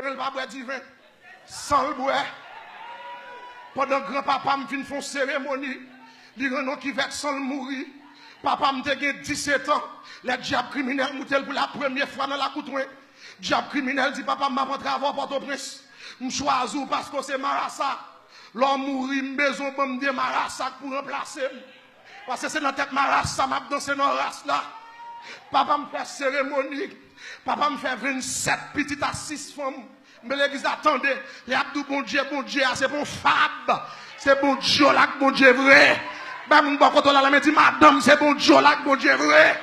Le pas boire divin. Sans le boire. Pendant que grand-papa me fin font cérémonie, il y a qui veut sans le mourir. Papa me dit 17 ans. Les diables criminels moutent pour la première fois dans la coutouin. Diable criminel dit papa m'a rentré avant Port-au-Prince. Je choisis parce que c'est Marassa. L'homme mourit, besoin de me dire Marassa pour remplacer. Parce que c'est dans la tête Marassa, m'a dansé dans la race là. Papa me fait cérémonie. Papa me fait 27 petites à 6 femmes. Mais l'église attendez. Les abdou bon Dieu, c'est bon fab. C'est bon Dieu là, bon Dieu vrai. Ben, mon bon côté là, la dit madame, c'est bon Dieu là, bon Dieu vrai.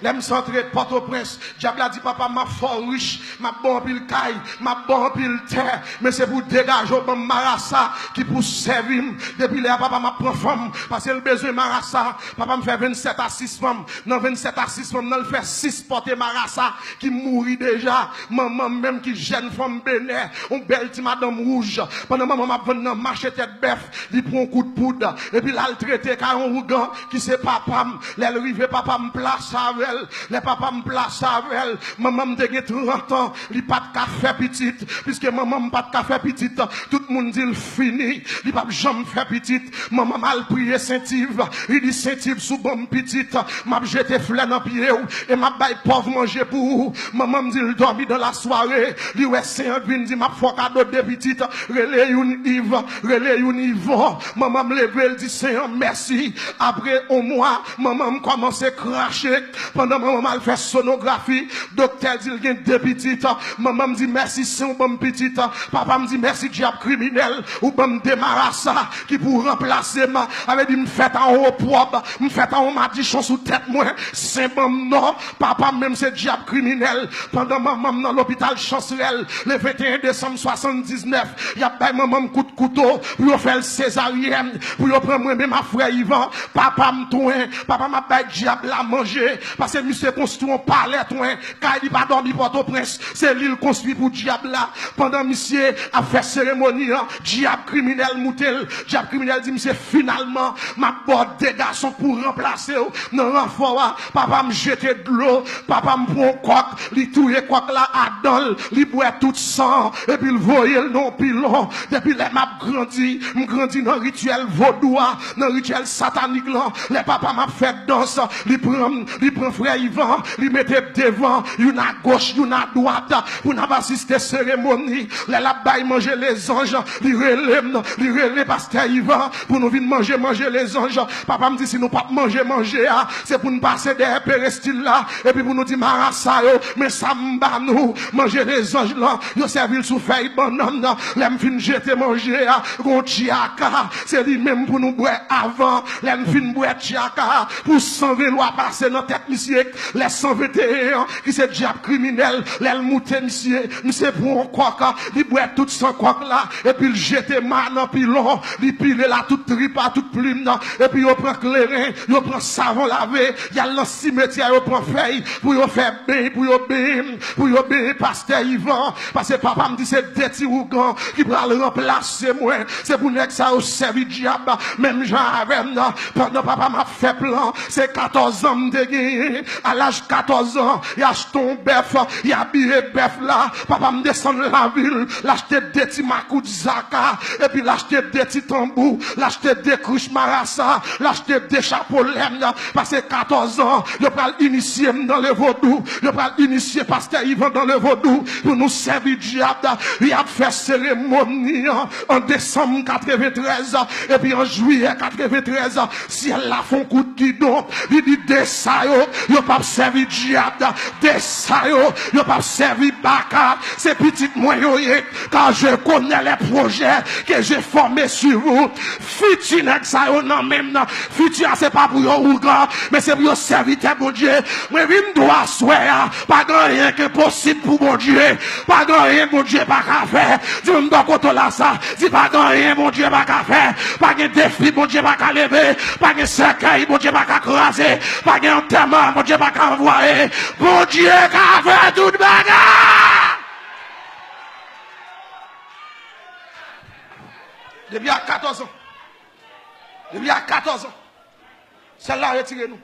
L'aime centré Port-au-Prince. Diable a dit papa m'a fort riche, m'a bon pile caille, m'a bon pile terre, mais c'est pour dégager au Marassa qui pour servir. Depuis là papa m'a prend femme parce que le besoin Marassa, papa me fait 27 à 6 femmes. Dans 27 à 6 femmes, il fait 6 porter Marassa qui mourit déjà. Maman même qui jeune femme bénère, on belle petite madame rouge. Pendant maman m'a venu dans marché tête bœuf, il prend un coup de poudre et puis là il traité car un rougan qui c'est papa, les papa me place avec elle, les papas me place avec elle, maman me dégué 30 ans, il pas de café petite, puisque maman me pas de café petite, tout le monde dit il fini, il pas jamais fait petite, maman mal prié Saint-Yves, il dit Saint-Yves sous bonne petite, m'a jeté fleur dans pied et m'a bail pauvre manger pour vous, maman me dit il dormi dans la soirée, il ouais Saint-Yves dit m'a fait cadeau de petite, relais une Yves, relais une Yvon, maman me levé, elle dit Seigneur merci, après au mois, maman me commence à cracher pendant maman mal fait sonographie docteur dit il y a deux petites maman me dit merci c'est un bon petite papa me dit merci diable criminel ou bon démarrage ça qui pour remplacer ma avait dit me fait en haut propre me fait en haut madichon sous tête moi c'est bon non papa même c'est diable criminel pendant maman dans l'hôpital Chancerelle le 21 décembre 79 il y a pas maman coup de couteau pour faire le césarienne pour prendre moi même ma frère Yvan papa me tourne papa m'a pas diable à manger parce que monsieur construit un palais toin car il pas dormi Port-au-Prince c'est l'île construit pour diable là pendant monsieur a fait cérémonie diable criminel moutel diable criminel dit monsieur finalement m'a bord des garçons pour remplacer dans renfort papa me jeter de l'eau papa me prend coq li touye coq là à dol li boit tout sang et puis il voyait le non pilon depuis les m'a grandi me grandi dans rituel vaudois dans rituel satanique là les papa m'a fait danse li prend frère Yvan li mettait devant une à gauche une à droite pour n'a pas assister cérémonie les la baille manger les anges li relève pasteur Yvan pour nous venir manger les anges papa me dit si nous pas manger c'est pour nous passer des pérestiles là et puis pour nous dire marassa mais ça m'ba nous manger les anges là yo servir sous feuille banane l'aime fin jeter manger gon chiaka c'est lui même pour nous boire avant l'aime fin boire chiaka pour 120 lois passer dans tête monsieur les 121 qui c'est diable criminel les mouté monsieur pour un coq il boit tout son coq là et puis il jette man en pilon il pile là toute tripa toute plume et puis il prend clairin il prend savon lavé il y a dans cimetière il prend feuille pour il faire bain pour il bain pasteur Yvan parce que papa me dit c'est des petits ougans qui va le remplacer moi c'est pour nèg ça au service diable même Jean avec pendant papa m'a fait plan c'est 14 ans de gagné à l'âge 14 ans il achète un bœuf il habillé bœuf là papa me descend de la ville l'acheter des petits makou de zaka et puis l'acheter des petits tambours l'acheter des couches marassa l'acheter des chapeaux laine parce que 14 ans je parle initier dans le vaudou je parle initier pasteur Yvan dans le vaudou pour nous servir diable il a fait cérémonie en décembre 93 et puis en juillet 93 si elle la font coup de guidon il dit des ça yo pas servi diable des ça yo pas servi baka c'est petit moyen car je connais les projets que j'ai formés sur vous futur ça yo non même futur c'est pas pour yo ougan mais c'est pour yo serviteur bon Dieu moi vinn doit soir pas rien que possible pour mon Dieu pas rien mon Dieu pas qu'à faire tu me dois côté là ça dis pas rien mon Dieu pas qu'à faire pas de défi mon Dieu pas qu'à lever pas de cercueil mon Dieu pas qu'à craser pas de enterrement mon Dieu pas qu'à envoyer mon Dieu qu'a fait toute bagarre depuis à 14 ans celle-là retirez-nous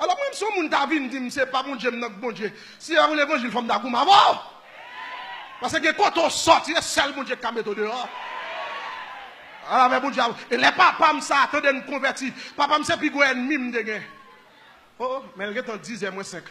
Alors, même si on t'a vu, dit, c'est pas mon Dieu, bon Dieu. Si on l'évangile, femme d'agouma, parce que quand on sort, c'est seul mon Dieu qui a mis dehors. Alors, mais bon Dieu, et les papas, ça, attendez nous convertir. Papa, c'est plus gros ennemi, m'dégué. Oh, mais il est en 10 et moins 5.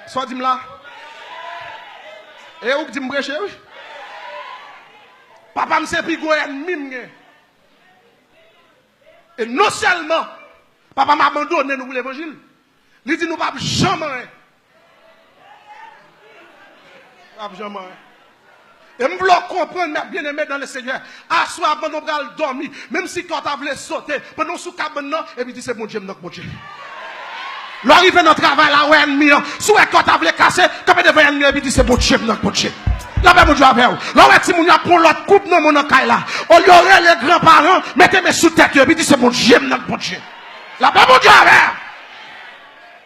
Soit dis-moi là. Et où dit me prêcher, oui? Papa, c'est plus gros ennemi, et non seulement, papa m'a abandonné nous l'évangile, il dit nous pas jamais. Pas jamais. Et je veux comprendre, bien aimé dans le Seigneur. À soir, pendant qu'on va dormir, même si quand tu voulu sauter, pendant sous cabane, et puis dit c'est mon Dieu, mon Dieu. L'arrive dans le travail là, où ennemi, soit quand tu voulu casser, quand tu devais ennemi, et puis dit c'est mon Dieu, mon Dieu. Là, ben, mon Dieu, avec vous. Là, où si mon Dieu prend l'autre coupe, non, mon caille là. On y aurait les grands-parents, mettez-moi sous tête, et puis dit c'est mon Dieu, mon Dieu. Là, ben, mon Dieu, avec vous.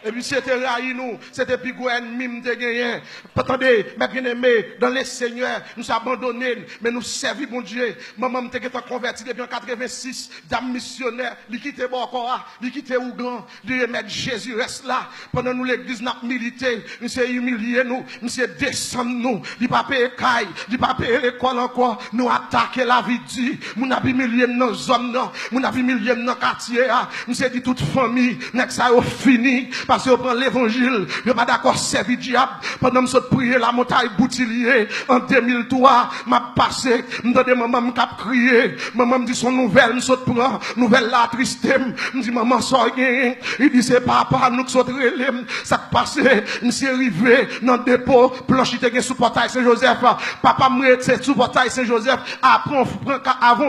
Et puis c'était raï nous, c'était plus gros ennemi de gagner. Attendez, mes bien-aimés, dans les seigneurs, nous abandonnés, mais nous servons mon Dieu. Maman m'était converti depuis en 86, dame missionnaire, il quittait Bokora, il quittait Ougan, il remettre Jésus reste là. Pendant nous l'église n'a milité, nous s'est humilié nous, nous s'est descendu nous, il pas payé caille, il pas payé l'école encore, nous attaquer la vie dit, nous n'a humilié nos hommes, nous n'a humilié nos quartiers, nous s'est dit toute famille, n'est ça fini. Parce qu'on prend l'évangile, je ne pas d'accord servir diable. Pendant que je prier la montagne Boutillier, en 2003, m'a passé, m'donne maman m'a crié, maman me dit son nouvelle, je prend, nouvelle la triste, me dit maman sort rien, il dit c'est papa, nous qui relève, ça passé, m's'est arrivé, dans le dépôt, planche qui sous portail Saint-Joseph, papa m'rete sous portail Saint-Joseph, avant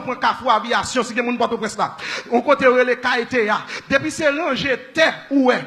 prend café aviation, si quelqu'un porte presse là. On côté les KTA, depuis c'est rangé, terre, ouais,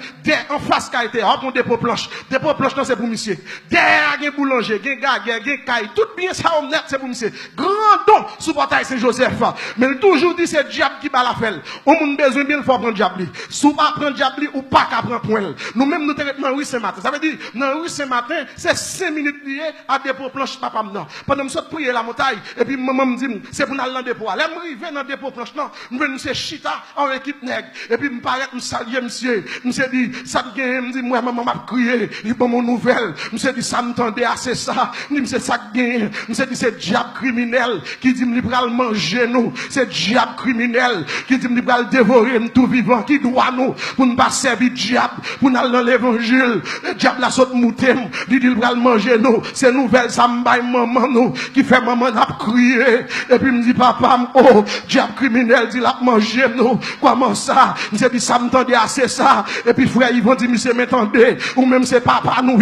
en face qualité, hop, on dépôt planche. Dépôt planche, non, c'est pour monsieur. Derrière, il y a boulanger, il y a caille, tout bien ça, on net, c'est pour monsieur. Grand don, sous portail Saint-Joseph. Mais il toujours dit, c'est diable qui bat la felle. On a besoin bien, il faut prendre diable. Sous pas prendre diable ou pas qu'à prendre point. Nous-mêmes, nous sommes dans la rue ce matin. Ça veut dire, dans la rue ce matin, c'est 5 minutes liées à dépôt planche, papa, non. Pendant que je prier la montagne, et puis maman me dit, c'est pour aller dans le dépôt. Là, je arrive dans le dépôt planche, non. Je vais nous chita en équipe nègre. Et puis, je me paraît, je salue, monsieur. Monsieur dit, ça me dit, moi, maman m'a crié, il bon mon nouvelle. Monsieur dit, ça m'entendait assez ça. Monsieur, ça gagne. Monsieur dit, c'est diable criminel qui dit, il va manger nous. C'est diable criminel qui dit, il va dévorer nous tout vivant, qui doit nous, pour ne pas servir diable, pour nous aller dans l'évangile. Le diable la saute mouté, il va manger nous. C'est nouvelle, ça me baille maman nous, qui fait maman n'a crié. Et puis, me dit, papa, oh, diable criminel, dit, la manger nous. Comment ça? Monsieur dit, ça m'entendait assez ça. Et puis, frère, ils vont dire, monsieur, m'entendez, ou même c'est papa nous,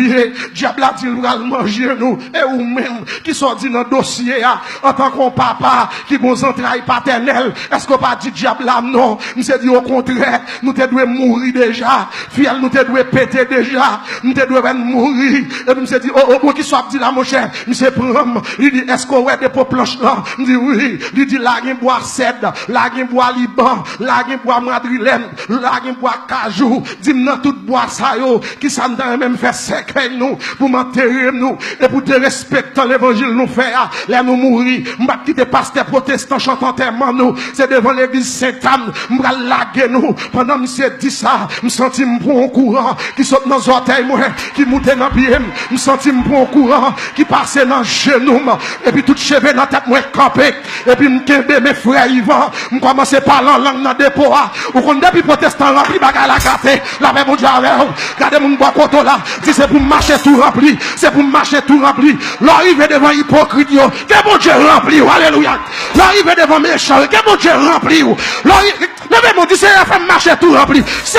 diable a dit, il va manger nous, et ou même, qui sont dit dans le dossier, en tant qu'on papa, qui vont entrailles paternelles, est-ce qu'on pas dit diable là, non, monsieur dit au contraire, nous te devons mourir déjà, fiel, nous te devons péter déjà, nous te devons mourir, et puis monsieur dit, oh, qui soit dit là, mon cher, monsieur prend, il dit, est-ce qu'on ouais des pour planches là, il dit oui, il dit, la guin bois cèdre, la guin bois liban, la guin bois madrilène, la guin bois cajou, dis-moi tout bois ça yo, qui s'en même fait séquelle nous, pour m'enterrer nous, et pour te respecter l'évangile nous faire, là nous mourir, m'ba quitter pasteur protestant chantant tellement nous, c'est devant l'église Sainte-Anne, m'ba laguer nous, pendant monsieur dit ça, m'senti m'prend courant, qui saute dans orteil moi, qui monte dans pied, m'senti m'prend courant, qui passe dans genou, et puis tout cheveux dans tête moi campé, et puis m'kembe mes frères Yvan, m'commence à parler en langue dans dépôt, ou qu'on depuis protestant rempli bagay la gâté, la même mon Dieu avec vous, regardez mon bois koto là, si c'est pour marcher tout rempli, c'est pour marcher tout rempli, l'arrive devant hypocrite, que mon Dieu rempli, alléluia, l'arrive devant méchant, que mon Dieu rempli, le même Dieu, c'est la femme marcher tout rempli, c'est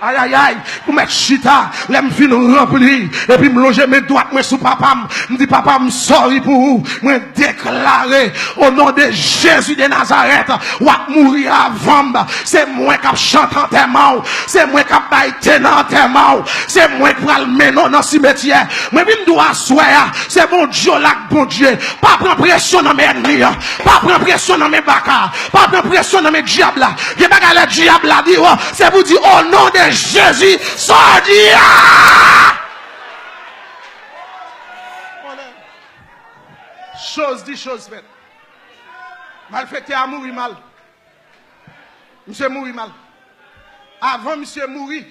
aïe aïe aïe, pour mettre chita, l'aime fin rempli, et puis me loger mes doigts, moi sous papa, me dit papa, me sorry pour vous, moi déclarer au nom de Jésus de Nazareth, ou à mourir avant, c'est moi qui chante en termant, c'est moi qui baille en termant, c'est moi qui va le mener dans le cimetière, moi je dois asseoir, c'est bon Dieu là, bon Dieu, pas prendre pression dans mes ennemis, pas prendre pression dans mes bacas, pas prendre pression dans mes diables là, je vais pas le diable là, dit, c'est vous dire au nom de Jésus, sorti. Chose dit, chose faite. Mal fait, à mourir mal. Monsieur mourit mal. Avant monsieur mourir,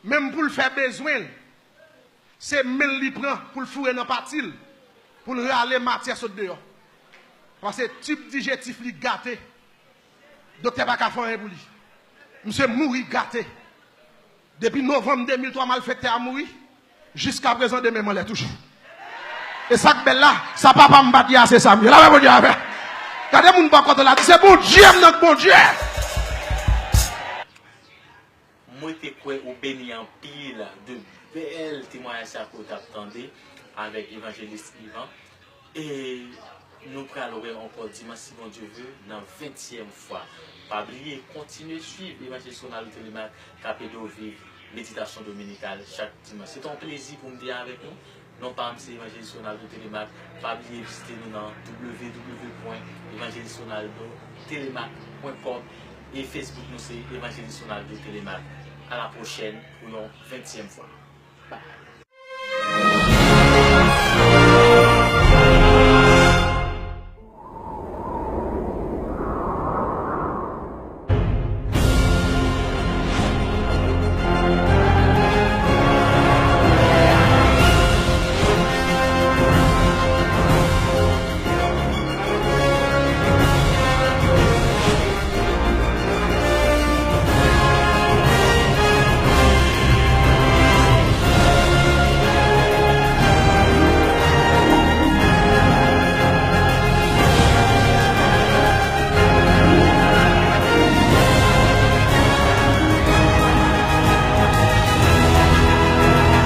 même pour le faire besoin, c'est mille li prend pour le fourrer dans partil, pour le râler matière sur dehors. Parce que type digestif li gâté. Docteur pas faire rien pour lui. Monsieur mourir gâté. Depuis novembre 2003, mal fait à mourir. Jusqu'à présent, de même, on l'est toujours. Et ça que belle là, ça papa me bat c'est ça. Là, bon Dieu, regardez mon pas contre là, c'est bon Dieu, notre bon Dieu. Moi, je quoi au béni en pile de belles témoignages que vous attendez avec l'évangéliste Yvan. Et nous parlerons encore dimanche, si bon Dieu veut, dans la 20e fois. Pas oublier, continuez à suivre l'évangéliste Sonal Télémac, Capédo Vivre, méditation dominicale chaque dimanche. C'est un plaisir pour me dire avec nous. Non pas c'est l'évangéliste Sonal Télémac. Pas oublier visiter nous dans www.évangélistesonaldo-télémac.com et Facebook nous c'est évangéliste Sonal Télémac. À la prochaine pour une 20e fois. Bye.